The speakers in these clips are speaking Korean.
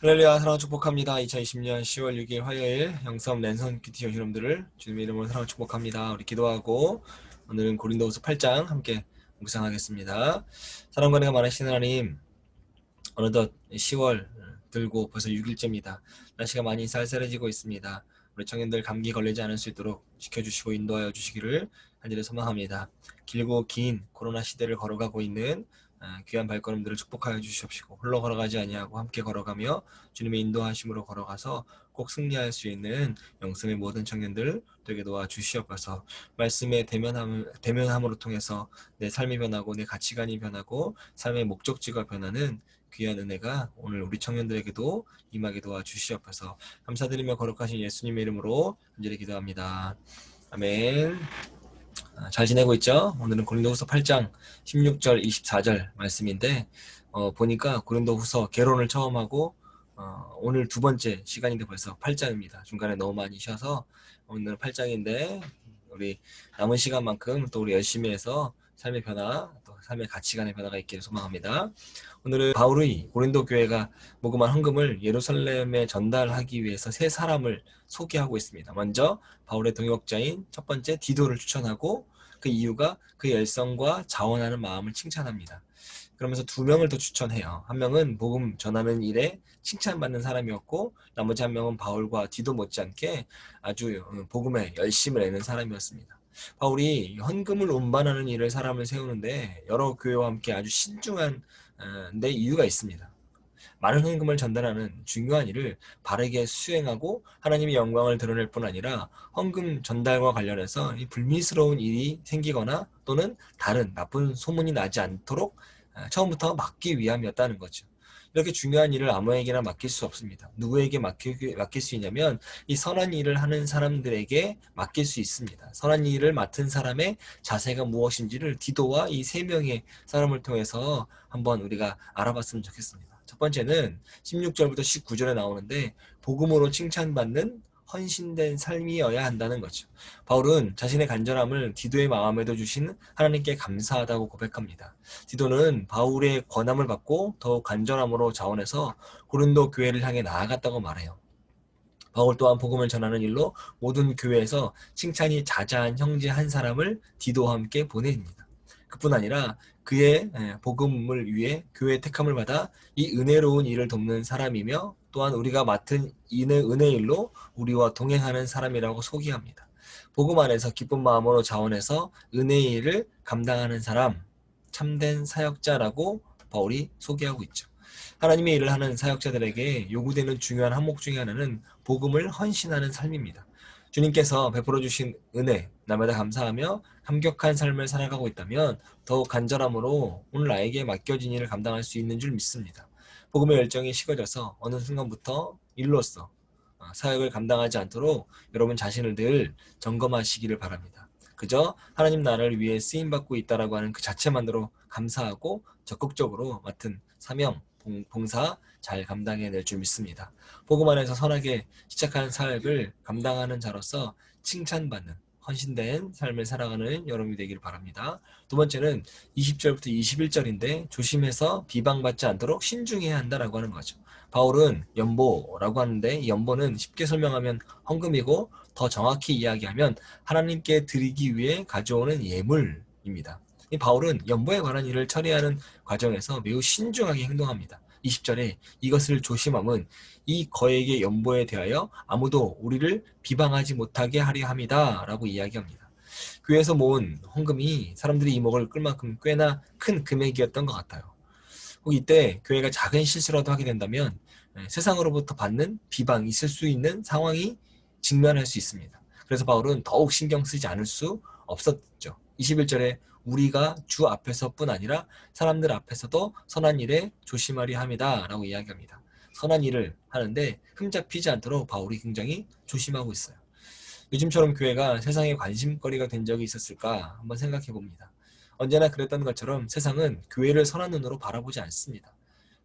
할렐루야, 사랑을 축복합니다. 2020년 10월 6일 화요일 영성 랜선 큐티 오신 여러분들을 주님의 이름으로 사랑을 축복합니다. 우리 기도하고 오늘은 고린도후서 8장 함께 묵상하겠습니다. 사랑과 은혜가 많으신 하나님, 어느덧 10월 들고 벌써 6일째입니다. 날씨가 많이 쌀쌀해지고 있습니다. 우리 청년들 감기 걸리지 않을 수 있도록 지켜주시고 인도하여 주시기를 간절히 소망합니다. 길고 긴 코로나 시대를 걸어가고 있는 귀한 발걸음들을 축복하여 주시옵시고, 홀로 걸어가지 아니하고 함께 걸어가며 주님의 인도하심으로 걸어가서 꼭 승리할 수 있는 영성의 모든 청년들 되게 도와 주시옵소서. 말씀의 대면함으로 통해서 내 삶이 변하고 내 가치관이 변하고 삶의 목적지가 변하는 귀한 은혜가 오늘 우리 청년들에게도 임하게 도와주시옵소서. 감사드리며 거룩하신 예수님의 이름으로 간절히 기도합니다. 아멘. 잘 지내고 있죠? 오늘은 고린도후서 8장 16절 24절 말씀인데, 보니까 고린도후서 개론을 처음 하고 오늘 두 번째 시간인데 벌써 8장입니다. 중간에 너무 많이 쉬어서 오늘 8장인데 우리 남은 시간만큼 또 우리 열심히 해서 삶의 변화, 또 삶의 가치관의 변화가 있기를 소망합니다. 오늘은 바울의 고린도 교회가 모금한 헌금을 예루살렘에 전달하기 위해서 세 사람을 소개하고 있습니다. 먼저 바울의 동역자인 첫 번째 디도를 추천하고, 그 이유가 그 열성과 자원하는 마음을 칭찬합니다. 그러면서 두 명을 더 추천해요. 한 명은 복음 전하는 일에 칭찬받는 사람이었고, 나머지 한 명은 바울과 디도 못지않게 아주 복음에 열심을 내는 사람이었습니다. 바울이 헌금을 운반하는 일을 사람을 세우는데 여러 교회와 함께 아주 신중한 데 이유가 있습니다. 많은 헌금을 전달하는 중요한 일을 바르게 수행하고 하나님의 영광을 드러낼 뿐 아니라 헌금 전달과 관련해서 이 불미스러운 일이 생기거나 또는 다른 나쁜 소문이 나지 않도록 처음부터 막기 위함이었다는 거죠. 이렇게 중요한 일을 아무에게나 맡길 수 없습니다. 누구에게 맡길 수 있냐면 이 선한 일을 하는 사람들에게 맡길 수 있습니다. 선한 일을 맡은 사람의 자세가 무엇인지를 디도와 이 세 명의 사람을 통해서 한번 우리가 알아봤으면 좋겠습니다. 첫 번째는 16절부터 19절에 나오는데, 복음으로 칭찬받는 헌신된 삶이어야 한다는 거죠. 바울은 자신의 간절함을 디도의 마음에도 주신 하나님께 감사하다고 고백합니다. 디도는 바울의 권함을 받고 더욱 간절함으로 자원해서 고린도 교회를 향해 나아갔다고 말해요. 바울 또한 복음을 전하는 일로 모든 교회에서 칭찬이 자자한 형제 한 사람을 디도와 함께 보냅니다. 그뿐 아니라 그의 복음을 위해 교회의 택함을 받아 이 은혜로운 일을 돕는 사람이며, 또한 우리가 맡은 은혜 일로 우리와 동행하는 사람이라고 소개합니다. 복음 안에서 기쁜 마음으로 자원해서 은혜의 일을 감당하는 사람, 참된 사역자라고 바울이 소개하고 있죠. 하나님의 일을 하는 사역자들에게 요구되는 중요한 항목 중에 하나는 복음을 헌신하는 삶입니다. 주님께서 베풀어 주신 은혜, 날마다 감사하며 감격한 삶을 살아가고 있다면 더욱 간절함으로 오늘 나에게 맡겨진 일을 감당할 수 있는 줄 믿습니다. 복음의 열정이 식어져서 어느 순간부터 일로서 사역을 감당하지 않도록 여러분 자신을 늘 점검하시기를 바랍니다. 그저 하나님 나라를 위해 쓰임받고 있다라고 하는 그 자체만으로 감사하고 적극적으로 맡은 사명, 봉사 잘 감당해낼 줄 믿습니다. 복음 안에서 선하게 시작한 사역을 감당하는 자로서 칭찬받는 헌신된 삶을 살아가는 여러분이 되기를 바랍니다. 두 번째는 20절부터 21절인데, 조심해서 비방받지 않도록 신중해야 한다라고 하는 거죠. 바울은 연보라고 하는데, 이 연보는 쉽게 설명하면 헌금이고, 더 정확히 이야기하면 하나님께 드리기 위해 가져오는 예물입니다. 이 바울은 연보에 관한 일을 처리하는 과정에서 매우 신중하게 행동합니다. 20절에 이것을 조심함은 이 거액의 연보에 대하여 아무도 우리를 비방하지 못하게 하려 함이다 라고 이야기합니다. 교회에서 모은 헌금이 사람들의 이목을 끌 만큼 꽤나 큰 금액이었던 것 같아요. 혹 이때 교회가 작은 실수라도 하게 된다면 세상으로부터 받는 비방이 있을 수 있는 상황이 직면할 수 있습니다. 그래서 바울은 더욱 신경 쓰지 않을 수 없었죠. 21절에 우리가 주 앞에서뿐 아니라 사람들 앞에서도 선한 일에 조심하려 합니다 라고 이야기합니다. 선한 일을 하는데 흠잡히지 않도록 바울이 굉장히 조심하고 있어요. 요즘처럼 교회가 세상의 관심거리가 된 적이 있었을까 한번 생각해 봅니다. 언제나 그랬던 것처럼 세상은 교회를 선한 눈으로 바라보지 않습니다.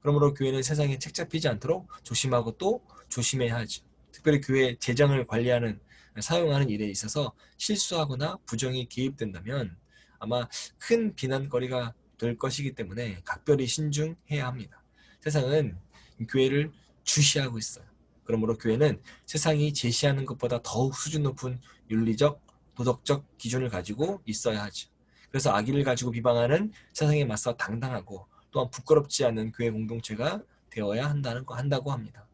그러므로 교회는 세상에 책잡히지 않도록 조심하고 또 조심해야 하죠. 특별히 교회 재정을 관리하는, 사용하는 일에 있어서 실수하거나 부정이 개입된다면 아마 큰 비난거리가 될 것이기 때문에 각별히 신중해야 합니다. 세상은 교회를 주시하고 있어요. 그러므로 교회는 세상이 제시하는 것보다 더욱 수준 높은 윤리적, 도덕적 기준을 가지고 있어야 하죠. 그래서 악의를 가지고 비방하는 세상에 맞서 당당하고 또한 부끄럽지 않은 교회 공동체가 되어야 한다고 합니다.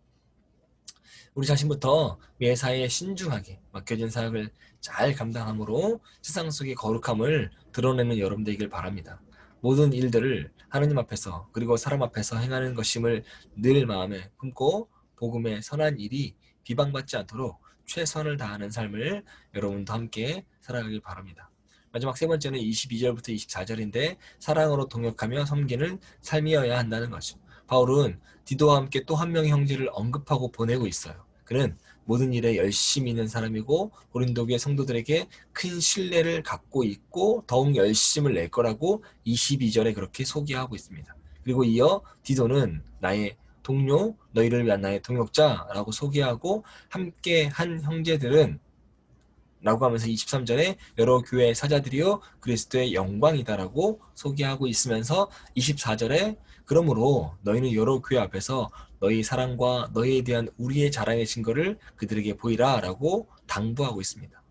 우리 자신부터 매사에 신중하게 맡겨진 사역을 잘 감당함으로 세상 속의 거룩함을 드러내는 여러분 되길 바랍니다. 모든 일들을 하느님 앞에서 그리고 사람 앞에서 행하는 것임을 늘 마음에 품고 복음의 선한 일이 비방받지 않도록 최선을 다하는 삶을 여러분도 함께 살아가길 바랍니다. 마지막 세 번째는 22절부터 24절인데 사랑으로 동역하며 섬기는 삶이어야 한다는 거죠. 바울은 디도와 함께 또 한 명의 형제를 언급하고 보내고 있어요. 그는 모든 일에 열심히 있는 사람이고 고린도교의 성도들에게 큰 신뢰를 갖고 있고 더욱 열심을 낼 거라고 22절에 그렇게 소개하고 있습니다. 그리고 이어 디도는 나의 동료, 너희를 위한 나의 동역자라고 소개하고 함께 한 형제들은 라고 하면서 23절에 여러 교회의 사자들이요 그리스도의 영광이다라고 소개하고 있으면서 24절에 그러므로 너희는 여러 교회 앞에서 너희 사랑과 너희에 대한 우리의 자랑의 증거를 그들에게 보이라 라고 당부하고 있습니다.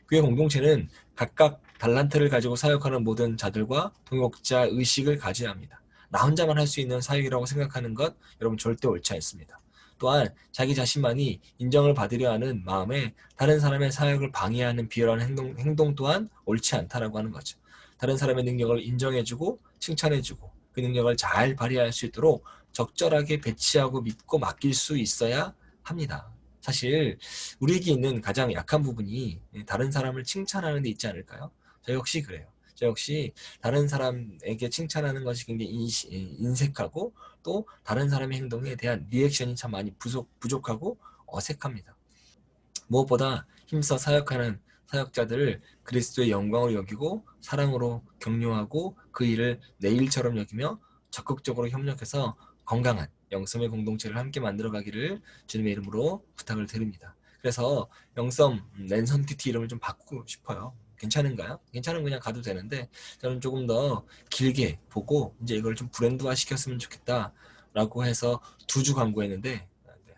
교회 공동체는 각각 달란트를 가지고 사역하는 모든 자들과 동역자 의식을 가져야 합니다. 나 혼자만 할 수 있는 사역이라고 생각하는 것 여러분 절대 옳지 않습니다. 또한 자기 자신만이 인정을 받으려 하는 마음에 다른 사람의 사역을 방해하는 비열한 행동 또한 옳지 않다라고 하는 거죠. 다른 사람의 능력을 인정해주고 칭찬해주고 그 능력을 잘 발휘할 수 있도록 적절하게 배치하고 믿고 맡길 수 있어야 합니다. 사실 우리에게 있는 가장 약한 부분이 다른 사람을 칭찬하는 데 있지 않을까요? 저 역시 그래요. 저 역시 다른 사람에게 칭찬하는 것이 굉장히 인색하고 또 다른 사람의 행동에 대한 리액션이 참 많이 부족하고 어색합니다. 무엇보다 힘써 사역하는 사역자들을 그리스도의 영광으로 여기고 사랑으로 격려하고 그 일을 내 일처럼 여기며 적극적으로 협력해서 건강한 영섬의 공동체를 함께 만들어가기를 주님의 이름으로 부탁을 드립니다. 그래서 영섬 랜선 큐티 이름을 좀 바꾸고 싶어요. 괜찮은가요? 괜찮으면 그냥 가도 되는데 저는 조금 더 길게 보고 이제 이걸 좀 브랜드화 시켰으면 좋겠다라고 해서 2주 광고했는데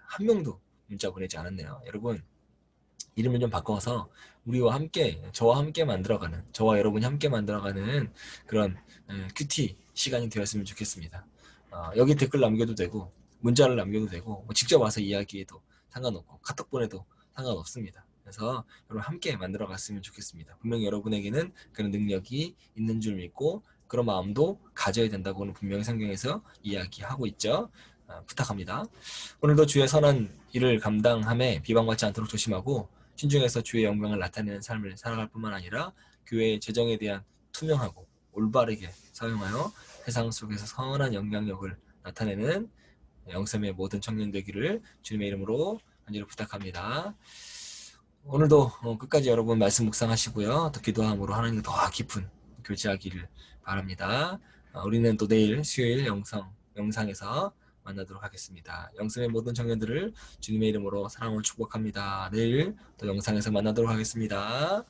한 명도 문자 보내지 않았네요. 여러분 이름을 좀 바꿔서 우리와 함께 저와 함께 만들어가는 저와 여러분이 함께 만들어가는 그런 큐티 시간이 되었으면 좋겠습니다. 여기 댓글 남겨도 되고 문자를 남겨도 되고 뭐 직접 와서 이야기해도 상관없고 카톡 보내도 상관없습니다. 그래서 여러분 함께 만들어 갔으면 좋겠습니다. 분명히 여러분에게는 그런 능력이 있는 줄 믿고 그런 마음도 가져야 된다고는 분명히 성경에서 이야기하고 있죠. 부탁합니다. 오늘도 주의 선한 일을 감당함에 비방받지 않도록 조심하고 신중해서 주의 영광을 나타내는 삶을 살아갈 뿐만 아니라 교회의 재정에 대한 투명하고 올바르게 사용하여 세상 속에서 선한 영향력을 나타내는 영섬의 모든 청년 되기를 주님의 이름으로 간절히 부탁합니다. 오늘도 끝까지 여러분 말씀 묵상하시고요. 또 기도함으로 하나님과 더 깊은 교제하기를 바랍니다. 우리는 또 내일 수요일 영상에서 만나도록 하겠습니다. 영성의 모든 청년들을 주님의 이름으로 사랑으로 축복합니다. 내일 또 영상에서 만나도록 하겠습니다.